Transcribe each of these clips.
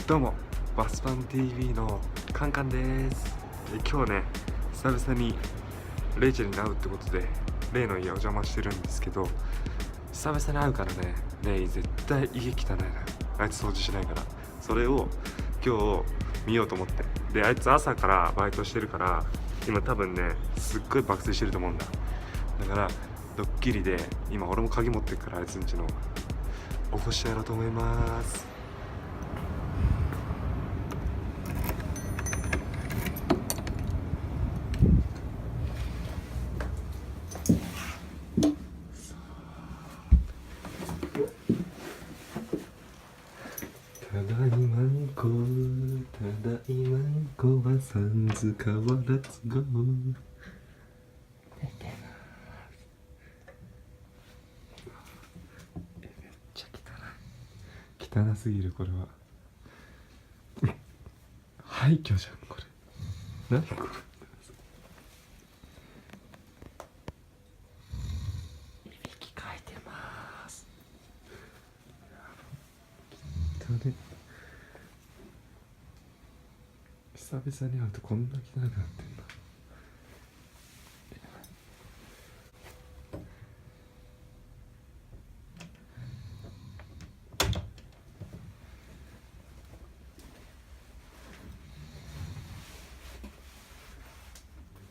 どうもバスパン TV のカンカンです。今日ね久々にレイチェルに会うってことでレイの家お邪魔してるんですけど、久々に会うからね、レイ絶対家汚いな、あいつ掃除しないから。それを今日見ようと思って、であいつ朝からバイトしてるから今多分ねすっごい爆睡してると思うんだ。だからドッキリで今俺も鍵持ってるから、あいつんちの起こしてやろうと思います。ただいまんこ、ただいまんこはさんず変わらずご。めっちゃ汚い。汚すぎるこれは。廃墟じゃんこれ。何これ。いびきかいてます。汚ね。久々に会うとこんな汚くなってんだ。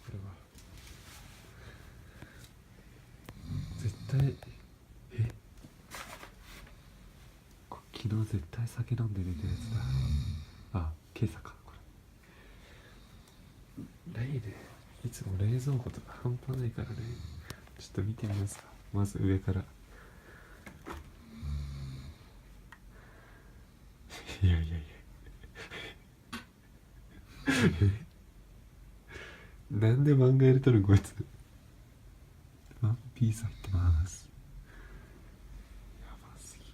これは絶対昨日絶対酒飲んで寝たやつだ。あ、今朝かこれ。レイでいつも冷蔵庫とか半端ないからね。ちょっと見てみますか。まず上から。いやいやいやなんで漫画やれとるんこいつ。ワンピース入ってます。やばすぎ。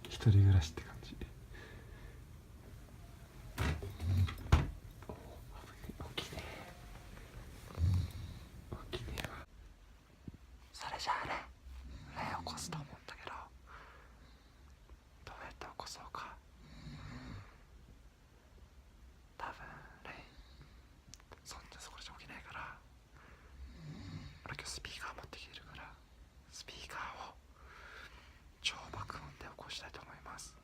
一人暮らしって感じ。起きねえわ。それじゃあね、レイを起こすと思うんだけど、どうやって起こそうか。多分レイそこじゃ起きないから、俺今日スピーカー持ってきてるから、スピーカーを超爆音で起こしたいと思います。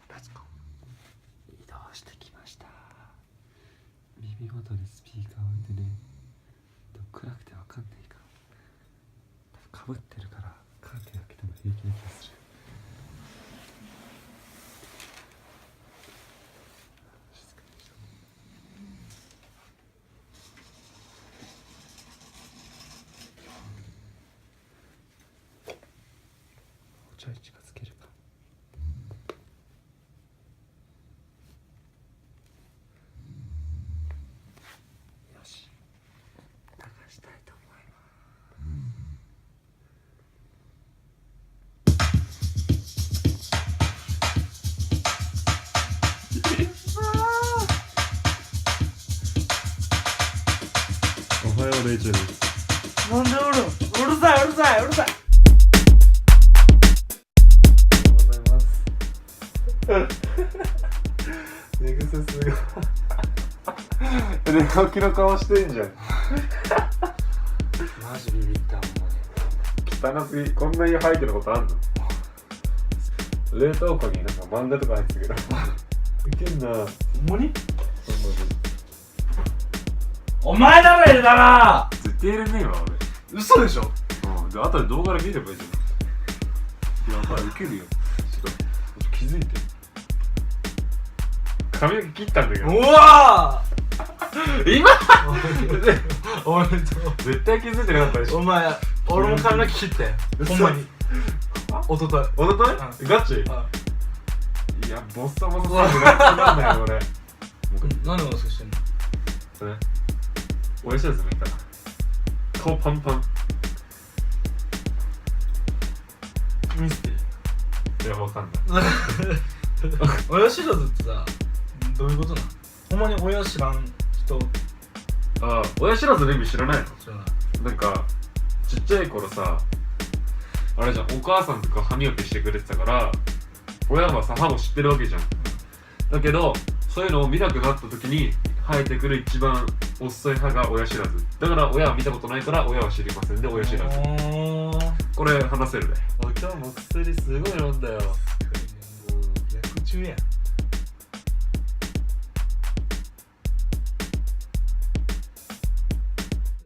レッツゴー。移動してきました。耳元にスピーカー置いてね、暗くてわかんないか。かぶってるからカーテン開けても平気な気がする。静かにしよう。もうちょい近づけるか。よし、流したいと思います。おはようレイチェル。なんでおるん？うるさい。おはようございます。寝癖すごい。寝起きの顔してんじゃん。マジビビったほんまに。汚すぎ。こんな家入ってることあんの？冷凍庫になんか漫画とか入ってるけど。いけんな。ほんまに？お前だろ入れたな。絶対入れねえわ俺。嘘でしょ？うん。で後で動画で見ればいいじゃん。やばい、ウケるよ。ちょっと気づいて。髪の毛切ったんだけど。うわ今俺と絶対気づいてなかったでしょ。お前、俺も髪の毛切ってほんまに。おととい。おととい？ガチ？いや、ボッサボサすぎてなんだよ俺。何でマスクしてんの？それ親知らず抜いた。顔パンパン。見せて。いや、わかんない。親知らずってさ、どういうことなの？ほんまに親知らん人ああ、親知らずの意味知らないの？知らない。なんかちっちゃい頃さあれじゃん、お母さんとか歯磨きしてくれてたから親はさ歯を知ってるわけじゃん。だけどそういうのを見なくなった時に生えてくる一番遅い歯が親知らずだから、親は見たことないから親は知りませんで親知らず。これ話せるね。今日も薬すごい飲んだよ。薬中やん。